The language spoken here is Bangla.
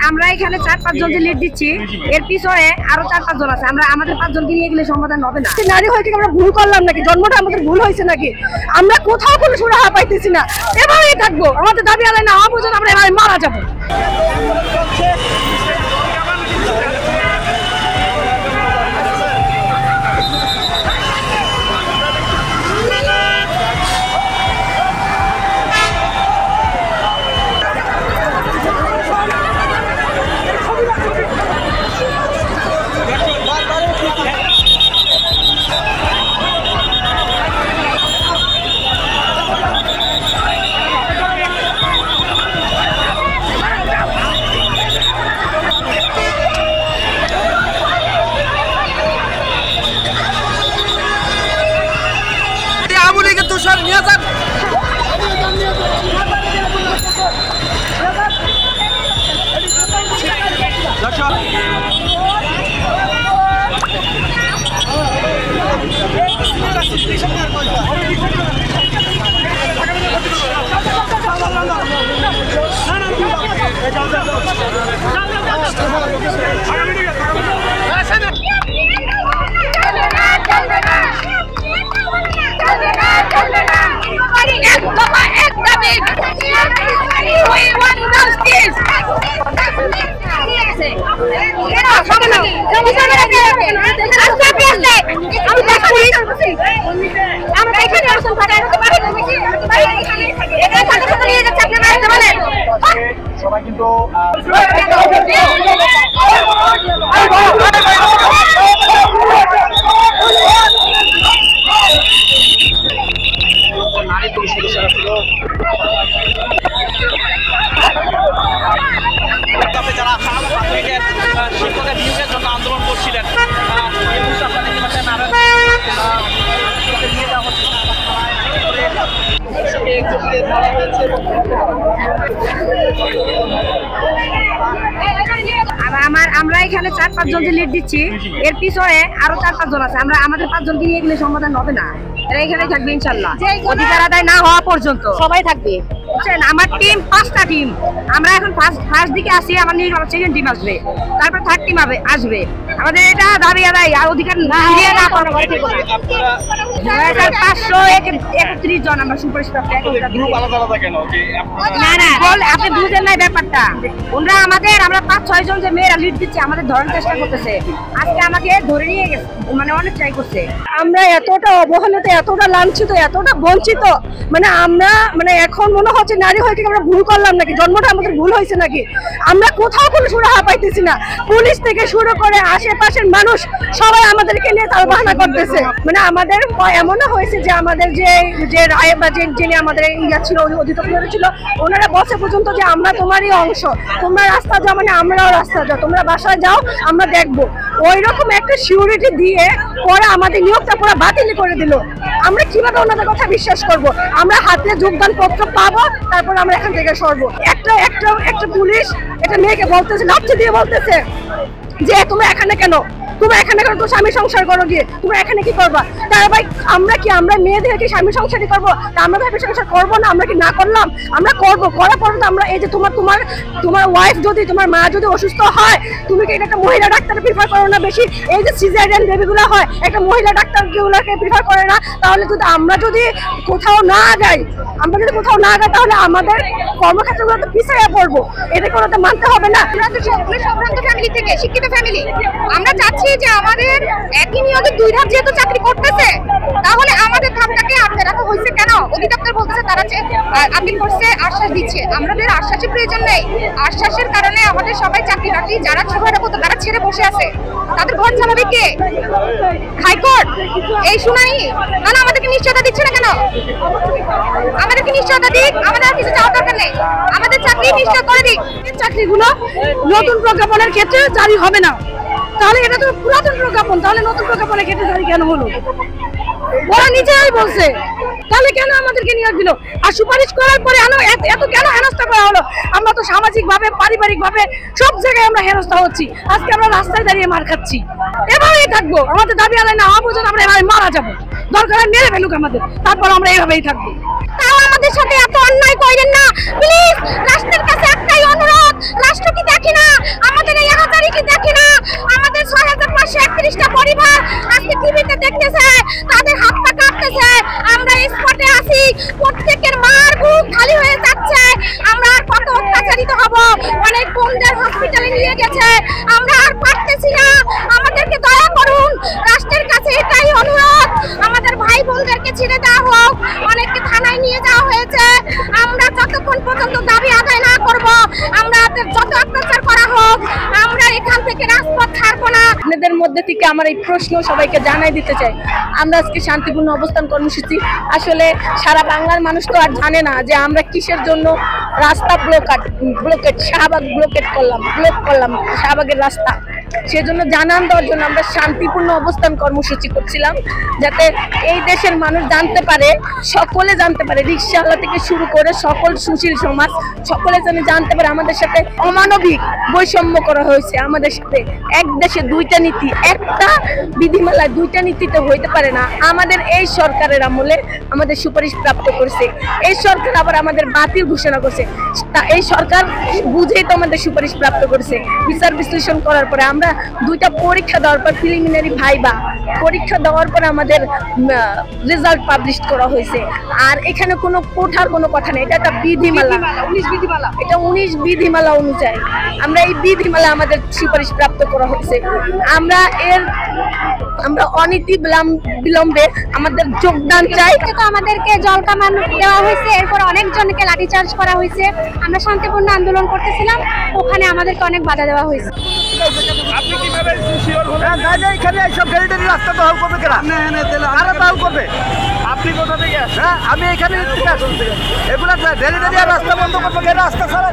আমরা এখানে 4-5 জন লিড দিচ্ছি, এর পিছনে আরো 4-5 জন আছে। আমরা আমাদের 5 জনকে নিয়ে গেলে সমাধান হবে না। নারী হয়ে কি আমরা ভুল করলাম নাকি? জন্মটা আমাদের ভুল হয়েছে নাকি? আমরা কোথাও কোনো সুরাহা পাইতেছি না। এভাবেই থাকবো, আমাদের দাবি আদায় না হওয়া পর্যন্ত আমরা এভাবে মারা যাবো। সবাই কিন্তু শিক্ষকের নিয়োগের জন্য আন্দোলন করছিলেন। আমরা এখানে 4-5 জন লিড দিচ্ছি, এর পিছনে আরো 4-5 জন আছে। আমরা আমাদের 5 জনকে নিয়ে গেলে সমাধান হবে না। এরা এখানে থাকবে ইনশাল্লাহ, অধিকার আদায় না হওয়া পর্যন্ত সবাই থাকবে। আমার টিম 5টা টিম, আমরা এখন ফার্স্ট দিকে আসি, আমার নিয়ে সেকেন্ড টিম আসবে, তারপর থার্ড টিম আসবে। আমাদের এটা দাবি আদায় আর অধিকার না দিয়ে না পারবো। 531 জন আমরা সুপারিশপ্রাপ্ত। না না, আপনি বুঝেন না ব্যাপারটা। ওরা আমাদের, আমরা 5-6 জন যে মেয়েরা লিড দিচ্ছে আমাদের ধরার চেষ্টা করতেছে। আজকে আমাকে ধরে নিয়ে গেছে, মানে অনেক ট্রাই করছে। আমরা এতটা অবহেলিত, এতটা লাঞ্ছিত, এতটা বঞ্চিত, মানে আমরা এখন মনে হচ্ছে নারী হয়ে কি আমরা ভুল করলাম নাকি? জন্মটা আমাদের ভুল হয়েছে নাকি? আমরা কোথাও কোনো সুরাহা পাইতেছি না। পুলিশ থেকে শুরু করে আশেপাশের মানুষ সবাই আমাদেরকে নিয়ে তালবাহানা করতেছে। মানে আমাদের এমনও হয়েছে যে আমাদের যে রায় বা যিনি আমাদের ইয়া ছিল, অধিদপ্তরে ছিল, ওনারা বসে পর্যন্ত যে আমরা তোমারই অংশ, তোমরা রাস্তা যাও মানে আমরাও রাস্তা যাও, তোমরা বাসায় যাও আমরা দেখবো। ওই রকম একটা সিউরিটি দিয়ে পরে আমাদের নিয়োগটা পুরো বাতিল করে দিল। আমরা কিভাবে ওনাদের কথা বিশ্বাস করব? আমরা হাতে যোগদান পত্র পাবো, তারপর আমরা এখান থেকে সরবো। একটা পুলিশ একটা মেয়েকে বলতেছে, লাঠি দিয়ে বলতেছে যে তোমরা এখানে কেন, তোমরা এখানে কেন, তো স্বামী সংসার করো গিয়ে, তোমরা এখানে কি করবা? তারা ভাই আমরা মেয়েদের কি স্বামী সংসারই করবো? তা আমরা স্বামী সংসার করবো না? আমরা কি না করলাম? আমরা করবো, করার পর তো আমরা এই যে তোমার ওয়াইফ যদি, তোমার মা যদি অসুস্থ হয়, তুমি কি একটা মহিলা ডাক্তার প্রিফার করো না বেশি? এই যে সিজারিয়ান বেবিগুলো হয়, একটা মহিলা ডাক্তার গুলোকে প্রিফার করে না? তাহলে যদি আমরা যদি কোথাও না যাই, তাহলে আমাদের কর্মক্ষেত্রগুলো তো পিছিয়ে পড়বো। এটা কোনো তো মানতে হবে না। সম্ভ্রান্ত ফ্যামিলি থেকে, শিক্ষিত ফ্যামিলি, আমরা চাচ্ছি যে আমাদের একই নিয়োগে 2 ধাপ যেহেতু চাকরি করতেছে, তাহলে আমাদের ধাপটাকে আটকে রাখা হয়েছে কেন? অধিদপ্তর বলতেছে তারা আপিল করছে, আশ্বাস দিচ্ছে। আমাদের আশ্বাসের প্রয়োজন নেই। আশ্বাসের কারণে আমাদের সবাই চাকরি বাকরি যারা ছুপাটা করতো তারা ছেড়ে বসে আছে, তাদের ঘর চালাবে কে? হাইকোর্ট এই শুনানি না, আমাদেরকে নিশ্চয়তা দিচ্ছে না কেন? আমাদেরকে নিশ্চয়তা দিক, আমাদের আর কিছু চাওয়ার দরকার নেই, আমাদের চাকরি নিশ্চয় করে দিক। চাকরিগুলো নতুন প্রজ্ঞাপনের ক্ষেত্রে জারি হবে না, তাহলে এটা তো পুরাতন প্রজ্ঞাপন, তাহলে নতুন প্রজ্ঞাপনের ক্ষেত্রে জারি কেন হলো? ওরা নিজেরাই বলছে, তাহলে কেন আমাদেরকে নিয়োগ দিল? আর সুপারিশ করার পরে এত কেন হেনস্থা করা হলো? আমরা তো সামাজিক ভাবে, পারিবারিক ভাবে সব জায়গায় আমরা হেনস্থা হচ্ছি। আজকে আমরা রাস্তায় দাঁড়িয়ে মার খাচ্ছি। এভাবেই থাকবো, আমাদের দাবি আদায় না হওয়া পর্যন্ত আমরা এভাবে মারা যাবো। দরকার মেরে ফেলুক আমাদের, তারপর আমরা এভাবেই থাকবো। তাও আমাদের সাথে এত অন্যায় করেন না প্লিজ, রাস্তার কাছে হয়ে গেছে, আমরা আর পারতেছি না, আমাদেরকে দয়া করুন। রাষ্ট্রের কাছে এটাই অনুরোধ, আমাদের ভাই বোনদেরকে ছেড়ে দেওয়া হোক। অনেককে থানায় নিয়ে যাওয়া হয়েছে, আমরা যতক্ষণ পর্যন্ত দাবি আদায় না করব, আমরা যত অত্যাচার করা হোক, আমরা এখান থেকে রাজপথ ছাড়বো না। আপনাদের মধ্যে থেকে আমার এই প্রশ্ন সবাইকে জানাই দিতে চাই। আমরা আজকে শান্তিপূর্ণ অবস্থান কর্মসূচি, আসলে সারা বাংলার মানুষ তো আর জানে না যে আমরা কিসের জন্য রাস্তা ব্লকেট শাহবাগ ব্লক করলাম শাহবাগের রাস্তা। সেজন্য জানান দেওয়ার জন্য আমরা শান্তিপূর্ণ অবস্থান কর্মসূচি করছিলাম, যাতে এই দেশের মানুষ জানতে পারে, সকলে জানতে পারে, রিক্সাওয়ালা থেকে শুরু করে সকল সুশীল সমাজ সকলে যেন জানতে পারে আমাদের সাথে অমানবিক বৈষম্য করা হয়েছে। আমাদের সাথে এক দেশে দুইটা নীতি, একটা বিধিমালায় দুইটা নীতিতে হইতে পারে না। আমাদের এই সরকারের আমলে আমাদের সুপারিশ প্রাপ্ত করছে, এই সরকার আবার আমাদের বাতিল ঘোষণা করছে। এই সরকার বুঝেই তো আমাদের সুপারিশ প্রাপ্ত করছে। বিচার বিশ্লেষণ করার পরে আমরা দুইটা পরীক্ষা দেওয়ার পর, প্রিলিমিনারি ভাইবা পরীক্ষা দেওয়ার পর আমাদের রেজাল্ট পাবলিশ করা হয়েছে। আর এখানে কোনো কোঠার কোনো কথা নেই, এটা একটা বিধিমালা, 19 বিধিমালা, এটা 19 বিধিমালা অনুযায়ী আমরা এই বিধিমালা আমাদের সুপারিশ প্রাপ্ত করা হয়েছে। আমরা অনীতি বিলম্বে আমাদের যোগদান চাই। তো আমাদেরকে জল কামান দেওয়া হয়েছে, এরপর অনেকজনকে লাঠিচার্জ করা হয়েছে। আমরা শান্তিপূর্ণ আন্দোলন করতেছিলাম, ওখানে আমাদেরকে অনেক বাধা দেওয়া হয়েছে। আপনি কিভাবে শিওর হলেন? এখানে এইসব গ্যারিটারি রাস্তা দখল করবে কেনা? আরো দখল করবে। আপনি কোথা থেকে আসছেন? হ্যাঁ, আমি এখানে এগুলা গ্যারিটারি রাস্তা বন্ধ করবো, রাস্তা ছাড়া